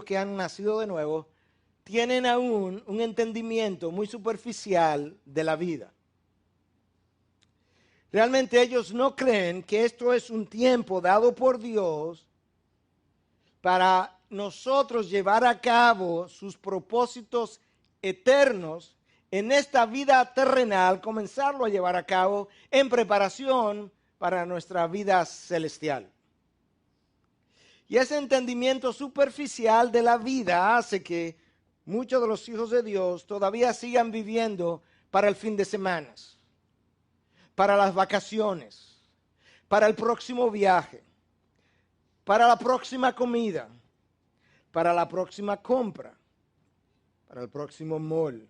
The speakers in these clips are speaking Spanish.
aquellos que han nacido de nuevo, tienen aún un entendimiento muy superficial de la vida. Realmente ellos no creen que esto es un tiempo dado por Dios para nosotros llevar a cabo sus propósitos eternos en esta vida terrenal, comenzarlo a llevar a cabo en preparación para nuestra vida celestial. Y ese entendimiento superficial de la vida hace que muchos de los hijos de Dios todavía sigan viviendo para el fin de semana, para las vacaciones, para el próximo viaje, para la próxima comida, para la próxima compra, para el próximo mall.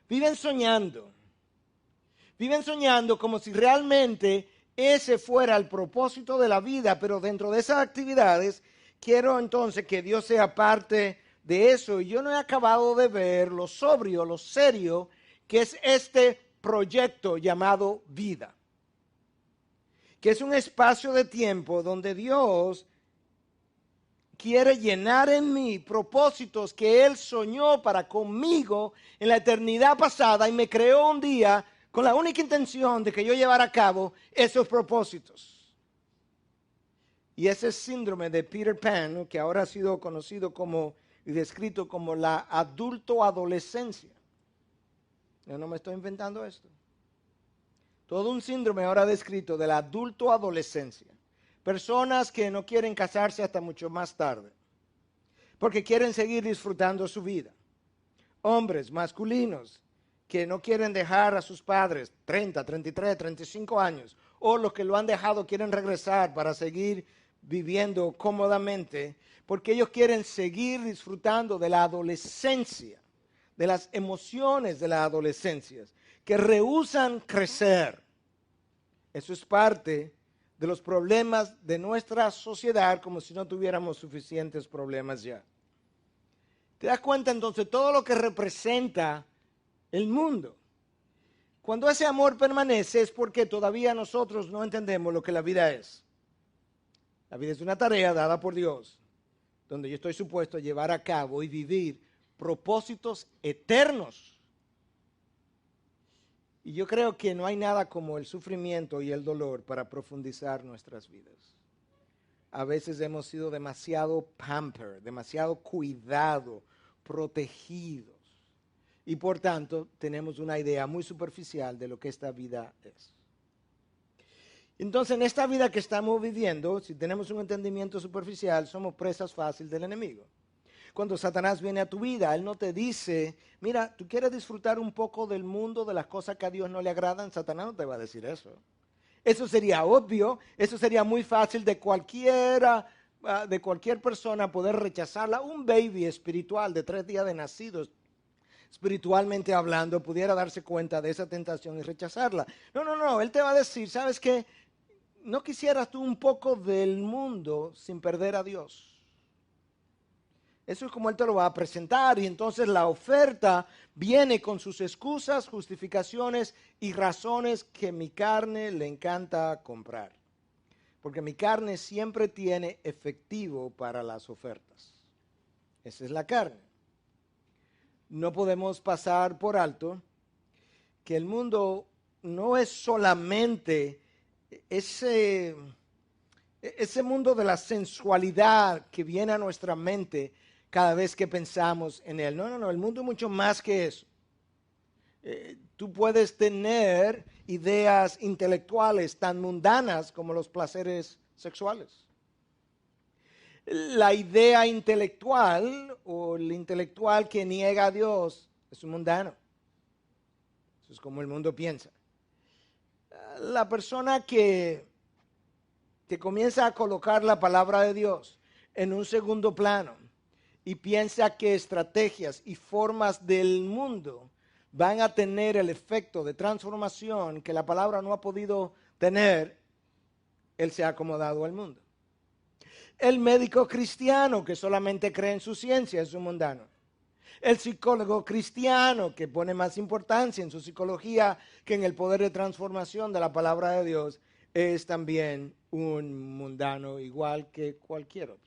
Viven soñando como si realmente ese fuera el propósito de la vida, pero dentro de esas actividades quiero entonces que Dios sea parte de eso. Y yo no he acabado de ver lo sobrio, lo serio que es este proyecto llamado vida, que es un espacio de tiempo donde Dios quiere llenar en mí propósitos que Él soñó para conmigo en la eternidad pasada y me creó un día con la única intención de que yo llevara a cabo esos propósitos. Y ese síndrome de Peter Pan, que ahora ha sido conocido como y descrito como la adulto-adolescencia. Yo no me estoy inventando esto. Todo un síndrome ahora descrito de la adulto-adolescencia. Personas que no quieren casarse hasta mucho más tarde, porque quieren seguir disfrutando su vida. Hombres masculinos que no quieren dejar a sus padres 30, 33, 35 años, o los que lo han dejado quieren regresar para seguir viviendo cómodamente, porque ellos quieren seguir disfrutando de la adolescencia, de las emociones de la adolescencia, que rehúsan crecer. Eso es parte de los problemas de nuestra sociedad, como si no tuviéramos suficientes problemas ya. ¿Te das cuenta entonces todo lo que representa el mundo? Cuando ese amor permanece es porque todavía nosotros no entendemos lo que la vida es. La vida es una tarea dada por Dios, donde yo estoy supuesto a llevar a cabo y vivir propósitos eternos. Y yo creo que no hay nada como el sufrimiento y el dolor para profundizar nuestras vidas. A veces hemos sido demasiado pampered, demasiado cuidado, protegidos. Y por tanto tenemos una idea muy superficial de lo que esta vida es. Entonces en esta vida que estamos viviendo, si tenemos un entendimiento superficial, somos presas fáciles del enemigo. Cuando Satanás viene a tu vida, él no te dice, mira, ¿tú quieres disfrutar un poco del mundo, de las cosas que a Dios no le agradan? Satanás no te va a decir eso. Eso sería obvio, eso sería muy fácil de cualquier persona poder rechazarla. Un baby espiritual de 3 días de nacido, espiritualmente hablando, pudiera darse cuenta de esa tentación y rechazarla. No, él te va a decir, ¿sabes qué? ¿No quisieras tú un poco del mundo sin perder a Dios? Eso es como él te lo va a presentar, y entonces la oferta viene con sus excusas, justificaciones y razones que mi carne le encanta comprar. Porque mi carne siempre tiene efectivo para las ofertas. Esa es la carne. No podemos pasar por alto que el mundo no es solamente ese mundo de la sensualidad que viene a nuestra mente cada vez que pensamos en él. No, el mundo es mucho más que eso. Tú puedes tener ideas intelectuales tan mundanas como los placeres sexuales. La idea intelectual o el intelectual que niega a Dios es un mundano. Eso es como el mundo piensa. La persona que comienza a colocar la palabra de Dios en un segundo plano y piensa que estrategias y formas del mundo van a tener el efecto de transformación que la palabra no ha podido tener, él se ha acomodado al mundo. El médico cristiano que solamente cree en su ciencia es un mundano. El psicólogo cristiano que pone más importancia en su psicología que en el poder de transformación de la palabra de Dios es también un mundano igual que cualquier otro.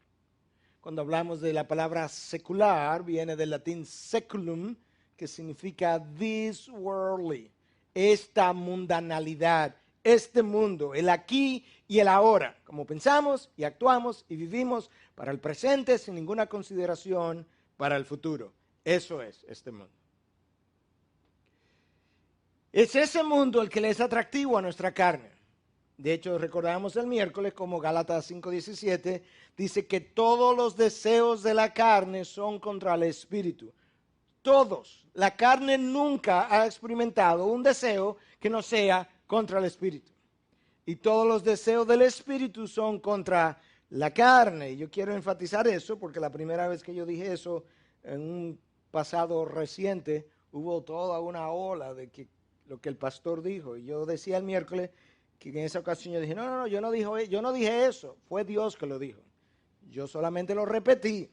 Cuando hablamos de la palabra secular, viene del latín seculum, que significa this worldly, esta mundanalidad, este mundo, el aquí y el ahora, como pensamos y actuamos y vivimos para el presente sin ninguna consideración para el futuro. Eso es este mundo. Es ese mundo el que le es atractivo a nuestra carne. De hecho, recordamos el miércoles como Gálatas 5:17 dice que todos los deseos de la carne son contra el espíritu. Todos. La carne nunca ha experimentado un deseo que no sea contra el espíritu. Y todos los deseos del espíritu son contra la carne. Y yo quiero enfatizar eso porque la primera vez que yo dije eso en un pasado reciente hubo toda una ola de que lo que el pastor dijo. Y yo decía el miércoles que en esa ocasión yo dije, no, yo no dije eso, fue Dios que lo dijo. Yo solamente lo repetí.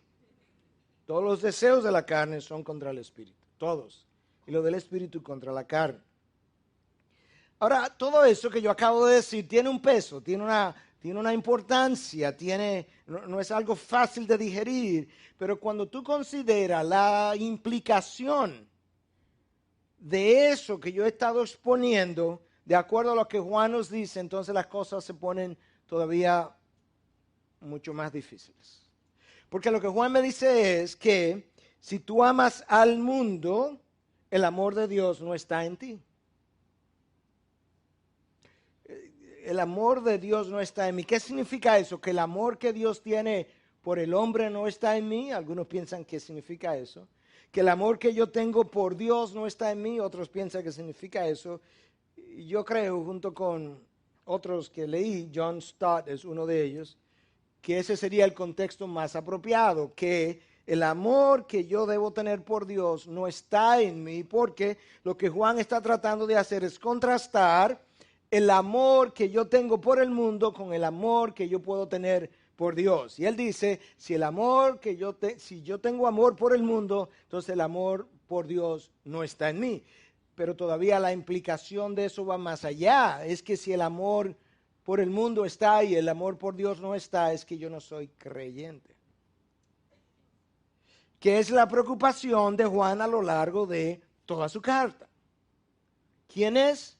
Todos los deseos de la carne son contra el espíritu, todos. Y lo del espíritu contra la carne. Ahora, todo eso que yo acabo de decir tiene un peso, tiene una importancia, no es algo fácil de digerir, pero cuando tú consideras la implicación de eso que yo he estado exponiendo, de acuerdo a lo que Juan nos dice, entonces las cosas se ponen todavía mucho más difíciles. Porque lo que Juan me dice es que si tú amas al mundo, el amor de Dios no está en ti. El amor de Dios no está en mí. ¿Qué significa eso? Que el amor que Dios tiene por el hombre no está en mí. Algunos piensan que significa eso. Que el amor que yo tengo por Dios no está en mí. Otros piensan que significa eso. Yo creo, junto con otros que leí, John Stott es uno de ellos, que ese sería el contexto más apropiado, que el amor que yo debo tener por Dios no está en mí, porque lo que Juan está tratando de hacer es contrastar el amor que yo tengo por el mundo con el amor que yo puedo tener por Dios. Y él dice, si yo tengo amor por el mundo, entonces el amor por Dios no está en mí. Pero todavía la implicación de eso va más allá. Es que si el amor por el mundo está y el amor por Dios no está, es que yo no soy creyente. Que es la preocupación de Juan a lo largo de toda su carta. ¿Quién es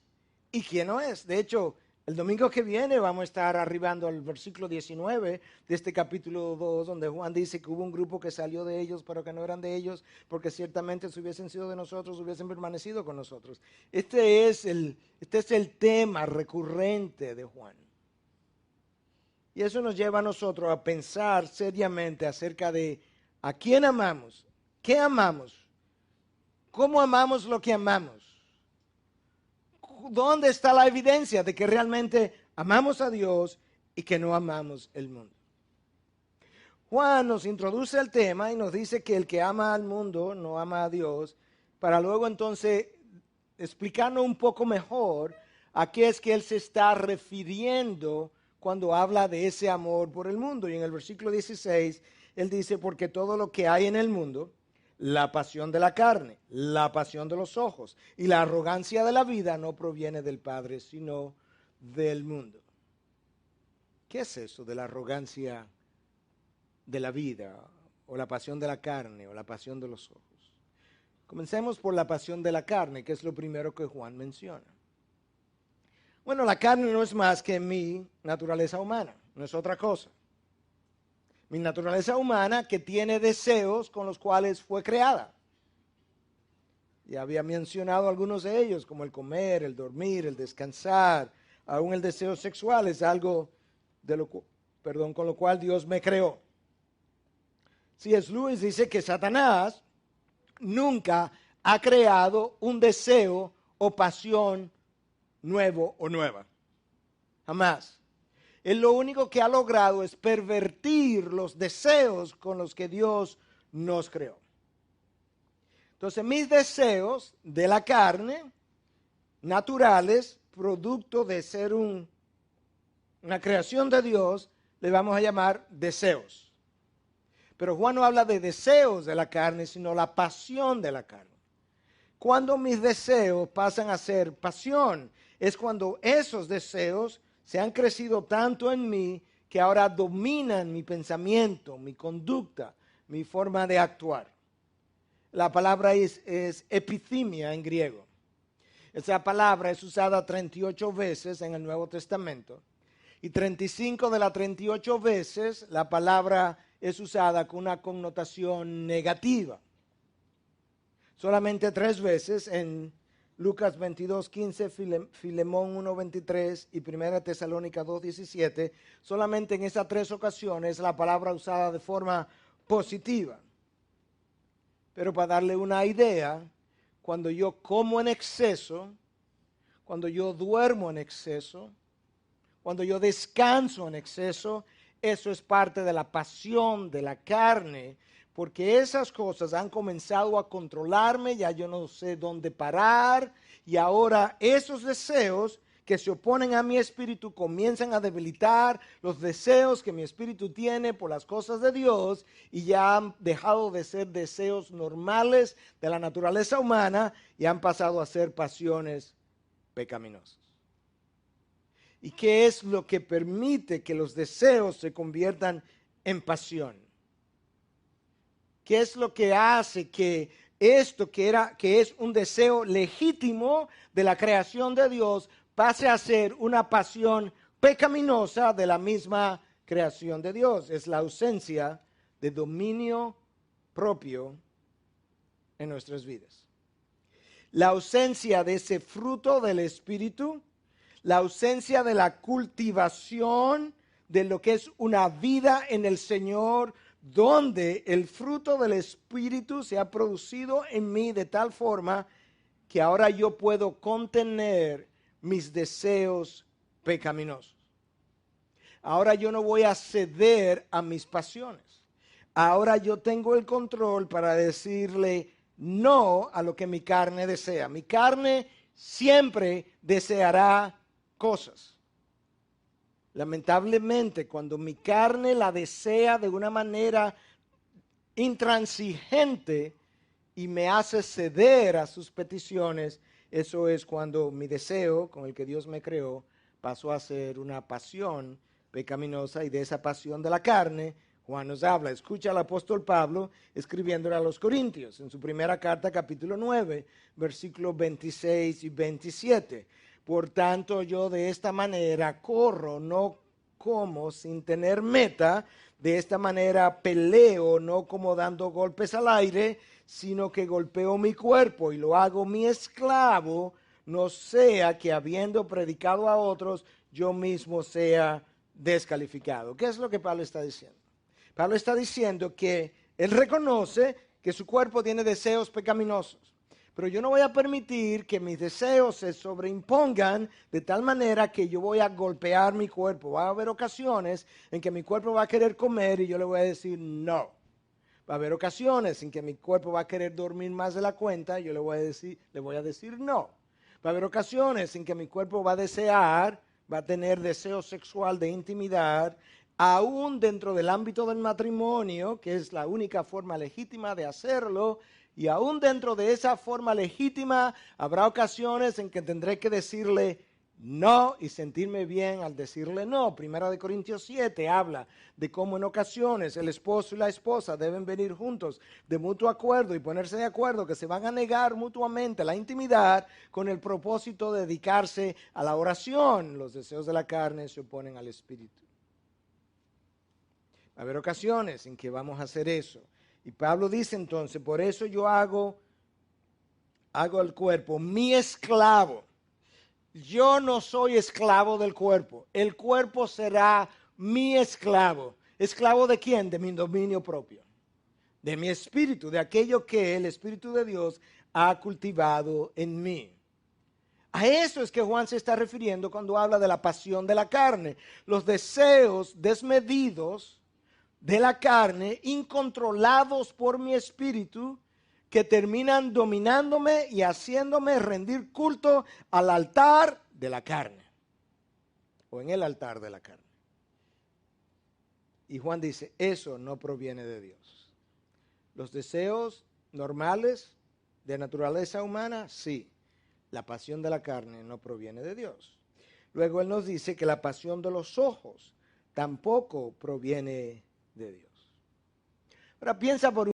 y quién no es? De hecho, el domingo que viene vamos a estar arribando al versículo 19 de este capítulo 2, donde Juan dice que hubo un grupo que salió de ellos, pero que no eran de ellos, porque ciertamente si hubiesen sido de nosotros, hubiesen permanecido con nosotros. Este es el tema recurrente de Juan. Y eso nos lleva a nosotros a pensar seriamente acerca de a quién amamos, qué amamos, cómo amamos lo que amamos. ¿Dónde está la evidencia de que realmente amamos a Dios y que no amamos el mundo? Juan nos introduce el tema y nos dice que el que ama al mundo no ama a Dios, para luego entonces explicarnos un poco mejor a qué es que él se está refiriendo cuando habla de ese amor por el mundo. Y en el versículo 16, él dice, porque todo lo que hay en el mundo, la pasión de la carne, la pasión de los ojos y la arrogancia de la vida no proviene del Padre, sino del mundo. ¿Qué es eso de la arrogancia de la vida o la pasión de la carne o la pasión de los ojos? Comencemos por la pasión de la carne, que es lo primero que Juan menciona. Bueno, la carne no es más que mi naturaleza humana, no es otra cosa. Mi naturaleza humana que tiene deseos con los cuales fue creada. Ya había mencionado algunos de ellos, como el comer, el dormir, el descansar, aún el deseo sexual es algo con lo cual Dios me creó. C.S. Lewis dice que Satanás nunca ha creado un deseo o pasión nuevo o nueva. Jamás. Él lo único que ha logrado es pervertir los deseos con los que Dios nos creó. Entonces, mis deseos de la carne, naturales, producto de ser una creación de Dios, le vamos a llamar deseos. Pero Juan no habla de deseos de la carne, sino la pasión de la carne. Cuando mis deseos pasan a ser pasión, es cuando esos deseos se han crecido tanto en mí que ahora dominan mi pensamiento, mi conducta, mi forma de actuar. La palabra es epithemia en griego. Esa palabra es usada 38 veces en el Nuevo Testamento. Y 35 de las 38 veces la palabra es usada con una connotación negativa. Solamente 3 veces en Lucas 22:15, Filemón 1:23 y 1 Tesalónica 2:17, solamente en esas 3 ocasiones la palabra usada de forma positiva. Pero para darle una idea, cuando yo como en exceso, cuando yo duermo en exceso, cuando yo descanso en exceso, eso es parte de la pasión de la carne, porque esas cosas han comenzado a controlarme, ya yo no sé dónde parar, y ahora esos deseos que se oponen a mi espíritu comienzan a debilitar los deseos que mi espíritu tiene por las cosas de Dios, y ya han dejado de ser deseos normales de la naturaleza humana y han pasado a ser pasiones pecaminosas. ¿Y qué es lo que permite que los deseos se conviertan en pasión? ¿Qué es lo que hace que esto que es un deseo legítimo de la creación de Dios pase a ser una pasión pecaminosa de la misma creación de Dios? Es la ausencia de dominio propio en nuestras vidas. La ausencia de ese fruto del Espíritu, la ausencia de la cultivación de lo que es una vida en el Señor, donde el fruto del Espíritu se ha producido en mí de tal forma que ahora yo puedo contener mis deseos pecaminosos. Ahora yo no voy a ceder a mis pasiones. Ahora yo tengo el control para decirle no a lo que mi carne desea. Mi carne siempre deseará cosas. Lamentablemente, cuando mi carne la desea de una manera intransigente y me hace ceder a sus peticiones, eso es cuando mi deseo con el que Dios me creó pasó a ser una pasión pecaminosa, y de esa pasión de la carne Juan nos habla. Escucha al apóstol Pablo escribiéndole a los Corintios en su primera carta, capítulo 9, versículos 26 y 27. Por tanto, yo de esta manera corro, no como sin tener meta, de esta manera peleo, no como dando golpes al aire, sino que golpeo mi cuerpo y lo hago mi esclavo, no sea que habiendo predicado a otros, yo mismo sea descalificado. ¿Qué es lo que Pablo está diciendo? Pablo está diciendo que él reconoce que su cuerpo tiene deseos pecaminosos, pero yo no voy a permitir que mis deseos se sobreimpongan de tal manera que yo voy a golpear mi cuerpo. Va a haber ocasiones en que mi cuerpo va a querer comer y yo le voy a decir no. Va a haber ocasiones en que mi cuerpo va a querer dormir más de la cuenta y yo le voy a decir no. Va a haber ocasiones en que mi cuerpo va a desear, va a tener deseo sexual de intimidad, aún dentro del ámbito del matrimonio, que es la única forma legítima de hacerlo, y aún dentro de esa forma legítima habrá ocasiones en que tendré que decirle no y sentirme bien al decirle no. Primera de Corintios 7 habla de cómo en ocasiones el esposo y la esposa deben venir juntos de mutuo acuerdo y ponerse de acuerdo que se van a negar mutuamente la intimidad con el propósito de dedicarse a la oración. Los deseos de la carne se oponen al espíritu. Va a haber ocasiones en que vamos a hacer eso. Y Pablo dice entonces, por eso yo hago al cuerpo mi esclavo. Yo no soy esclavo del cuerpo. El cuerpo será mi esclavo. ¿Esclavo de quién? De mi dominio propio. De mi espíritu, de aquello que el Espíritu de Dios ha cultivado en mí. A eso es que Juan se está refiriendo cuando habla de la pasión de la carne. Los deseos desmedidos de la carne, incontrolados por mi espíritu, que terminan dominándome y haciéndome rendir culto al altar de la carne, o en el altar de la carne. Y Juan dice, eso no proviene de Dios. Los deseos normales de naturaleza humana, sí. La pasión de la carne no proviene de Dios. Luego él nos dice que la pasión de los ojos tampoco proviene de Dios. Ahora piensa por